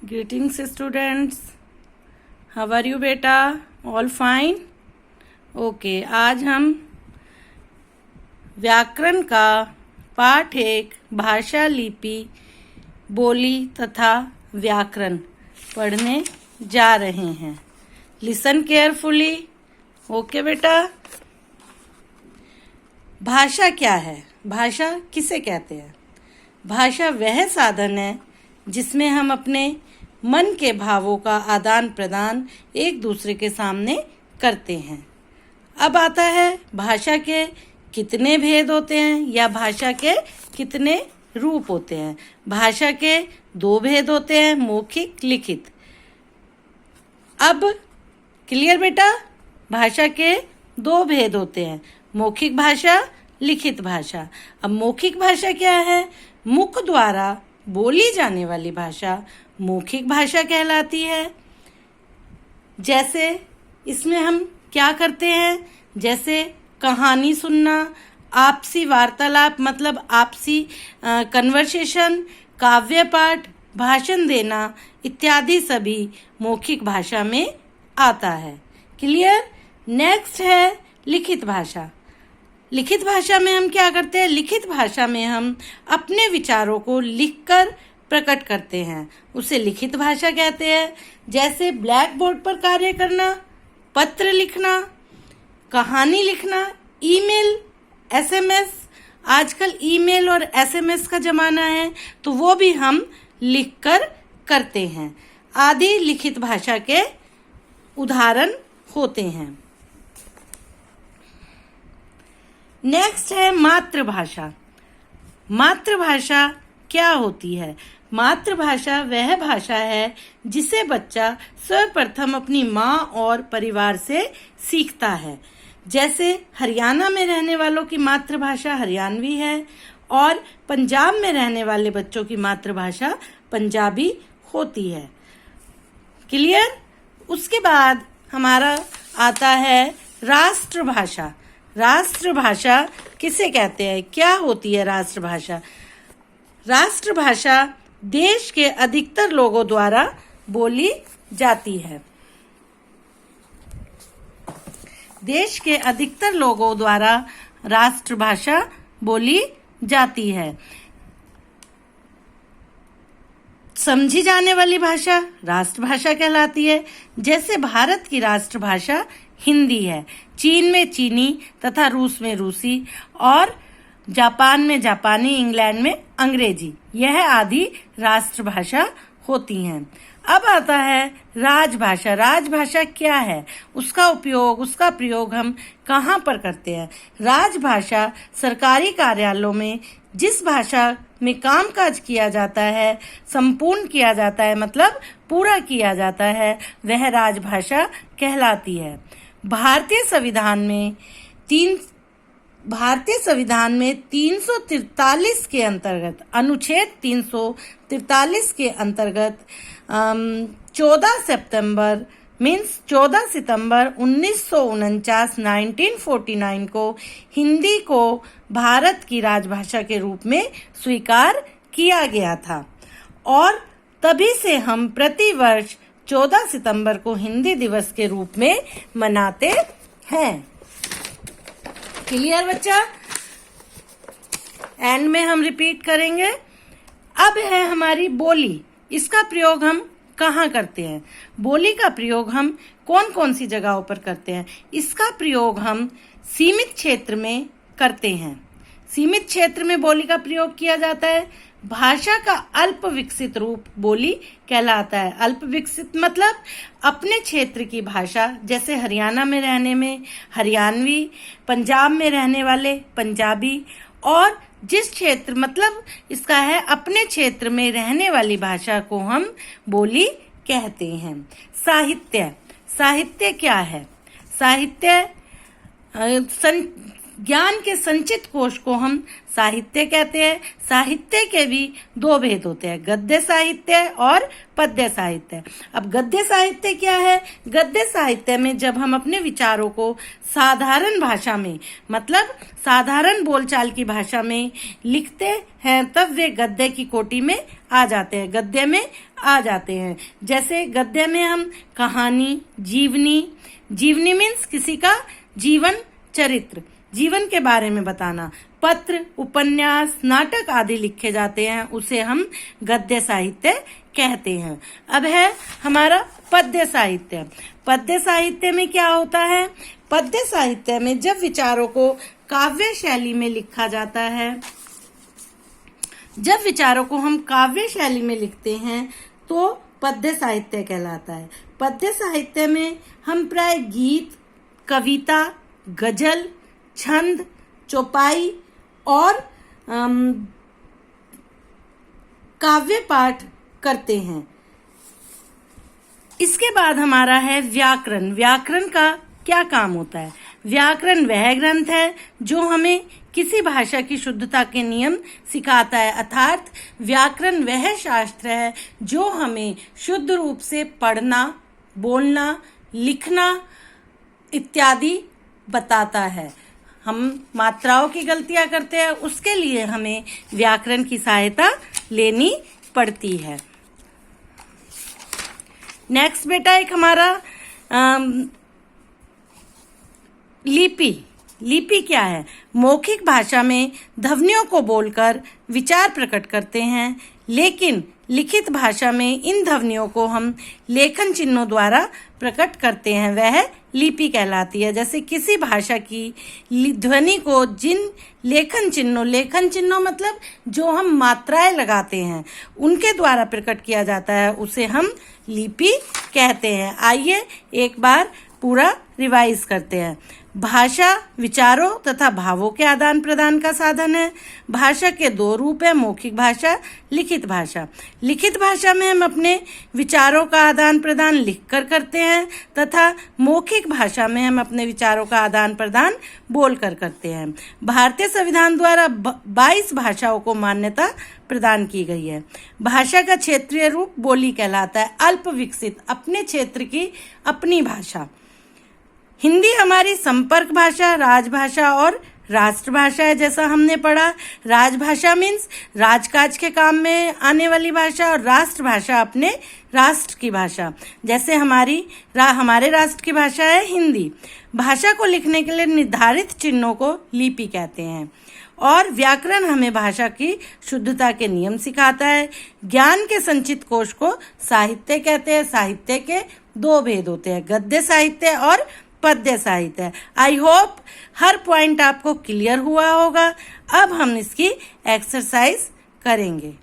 Greetings students, how are you बेटा? All fine? Okay आज हम व्याकरण का पाठ 1 भाषा, लिपि, बोली तथा व्याकरण पढ़ने जा रहे हैं। Listen carefully. ओके बेटा। भाषा क्या है? भाषा किसे कहते हैं? भाषा वह साधन है जिसमें हम अपने मन के भावों का आदान प्रदान एक दूसरे के सामने करते हैं। अब आता है भाषा के कितने भेद होते हैं या भाषा के कितने रूप होते हैं। भाषा के 2 भेद होते हैं, मौखिक, लिखित। अब क्लियर बेटा? भाषा के 2 भेद होते हैं, मौखिक भाषा, लिखित भाषा। अब मौखिक भाषा क्या है? मुख द्वारा बोली जाने वाली भाषा मौखिक भाषा कहलाती है। जैसे इसमें हम क्या करते हैं? जैसे कहानी सुनना, आपसी वार्तालाप मतलब आपसी कन्वर्सेशन, काव्य पाठ, भाषण देना इत्यादि सभी मौखिक भाषा में आता है। क्लियर? नेक्स्ट है लिखित भाषा। लिखित भाषा में हम क्या करते हैं? लिखित भाषा में हम अपने विचारों को लिखकर प्रकट करते हैं, उसे लिखित भाषा कहते हैं। जैसे ब्लैक बोर्ड पर कार्य करना, पत्र लिखना, कहानी लिखना, ईमेल, एसएमएस। आजकल ईमेल और एसएमएस का जमाना है तो वो भी हम लिखकर करते हैं। आदि लिखित भाषा के उदाहरण होते हैं। नेक्स्ट है मातृभाषा। मातृभाषा क्या होती है? मातृभाषा वह भाषा है जिसे बच्चा सर्वप्रथम अपनी माँ और परिवार से सीखता है। जैसे हरियाणा में रहने वालों की मातृभाषा हरियाणवी है और पंजाब में रहने वाले बच्चों की मातृभाषा पंजाबी होती है। क्लियर? उसके बाद हमारा आता है राष्ट्रभाषा। राष्ट्रभाषा किसे कहते हैं? क्या होती है राष्ट्रभाषा? राष्ट्रभाषा देश के अधिकतर लोगों द्वारा बोली जाती है। देश के अधिकतर लोगों द्वारा राष्ट्रभाषा बोली जाती है। समझी जाने वाली भाषा राष्ट्रभाषा कहलाती है। जैसे भारत की राष्ट्रभाषा हिंदी है, चीन में चीनी तथा रूस में रूसी और जापान में जापानी, इंग्लैंड में अंग्रेजी, यह आदि राष्ट्रभाषा होती हैं। अब आता है राजभाषा। राजभाषा क्या है? उसका उपयोग, उसका प्रयोग हम कहाँ पर करते हैं? राजभाषा सरकारी कार्यालयों में जिस भाषा में कामकाज किया जाता है, संपूर्ण किया जाता है मतलब पूरा किया जाता है, वह राजभाषा कहलाती है। भारतीय संविधान में 343 के अंतर्गत, अनुच्छेद 343 के अंतर्गत 14 सितंबर 1949 को हिंदी को भारत की राजभाषा के रूप में स्वीकार किया गया था और तभी से हम प्रतिवर्ष 14 सितंबर को हिंदी दिवस के रूप में मनाते हैं। क्लियर बच्चा? एंड में हम रिपीट करेंगे। अब है हमारी बोली। इसका प्रयोग हम कहाँ करते हैं? बोली का प्रयोग हम कौन कौन सी जगहों पर करते हैं? इसका प्रयोग हम सीमित क्षेत्र में करते हैं। सीमित क्षेत्र में बोली का प्रयोग किया जाता है। भाषा का अल्प विकसित रूप बोली कहलाता है। अल्प विकसित मतलब अपने क्षेत्र की भाषा, जैसे हरियाणा में रहने में हरियाणवी, पंजाब में रहने वाले पंजाबी, और जिस क्षेत्र मतलब इसका है अपने क्षेत्र में रहने वाली भाषा को हम बोली कहते हैं। साहित्य। साहित्य क्या है? साहित्य ज्ञान के संचित कोश को हम साहित्य कहते हैं। साहित्य के भी दो भेद होते हैं, गद्य साहित्य और पद्य साहित्य। अब गद्य साहित्य क्या है? गद्य साहित्य में जब हम अपने विचारों को साधारण भाषा में, मतलब साधारण बोलचाल की भाषा में लिखते हैं, तब वे गद्य की कोटि में आ जाते हैं, गद्य में आ जाते हैं। जैसे गद्य में हम कहानी, जीवनी, जीवनी मीन्स किसी का जीवन चरित्र, जीवन के बारे में बताना, पत्र, उपन्यास, नाटक आदि लिखे जाते हैं, उसे हम गद्य साहित्य कहते हैं। अब है हमारा पद्य साहित्य। पद्य साहित्य में क्या होता है? पद्य साहित्य में जब विचारों को काव्य शैली में लिखा जाता है, जब विचारों को हम काव्य शैली में लिखते हैं तो पद्य साहित्य कहलाता है। पद्य साहित्य में हम प्राय गीत, कविता, गजल, छंद, चौपाई और काव्य पाठ करते हैं। इसके बाद हमारा है व्याकरण। व्याकरण का क्या काम होता है? व्याकरण वह ग्रंथ है जो हमें किसी भाषा की शुद्धता के नियम सिखाता है, अर्थात व्याकरण वह शास्त्र है जो हमें शुद्ध रूप से पढ़ना, बोलना, लिखना इत्यादि बताता है। हम मात्राओं की गलतियां करते हैं, उसके लिए हमें व्याकरण की सहायता लेनी पड़ती है। नेक्स्ट बेटा एक हमारा लिपि। लिपि क्या है? मौखिक भाषा में ध्वनियों को बोलकर विचार प्रकट करते हैं, लेकिन लिखित भाषा में इन ध्वनियों को हम लेखन चिन्हों द्वारा प्रकट करते हैं, वह लिपि कहलाती है। जैसे किसी भाषा की ध्वनि को जिन लेखन चिन्हों मतलब जो हम मात्राएं लगाते हैं, उनके द्वारा प्रकट किया जाता है, उसे हम लिपि कहते हैं। आइए एक बार पूरा रिवाइज करते हैं। भाषा विचारों तथा भावों के आदान प्रदान का साधन है। भाषा के दो रूप है, मौखिक भाषा, लिखित भाषा। लिखित भाषा में हम अपने विचारों का आदान प्रदान लिखकर करते हैं तथा मौखिक भाषा में हम अपने विचारों का आदान प्रदान बोलकर करते हैं। भारतीय संविधान द्वारा 22 भाषाओं को मान्यता प्रदान की गई है। भाषा का क्षेत्रीय रूप बोली कहलाता है, अल्प विकसित, अपने क्षेत्र की अपनी भाषा। हिंदी हमारी संपर्क भाषा, राजभाषा और राष्ट्रभाषा है। जैसा हमने पढ़ा, राजभाषा मीन्स राजकाज के काम में आने वाली भाषा और राष्ट्रभाषा अपने राष्ट्र की भाषा। जैसे हमारे राष्ट्र की भाषा है हिंदी। भाषा को लिखने के लिए निर्धारित चिन्हों को लिपि कहते हैं। और व्याकरण हमें भाषा की शुद्धता के नियम सिखाता है। ज्ञान के संचित कोश को साहित्य कहते हैं। साहित्य के दो भेद होते हैं, गद्य साहित्य और पद्य साहित्य। आई होप हर पॉइंट आपको क्लियर हुआ होगा। अब हम इसकी एक्सरसाइज करेंगे।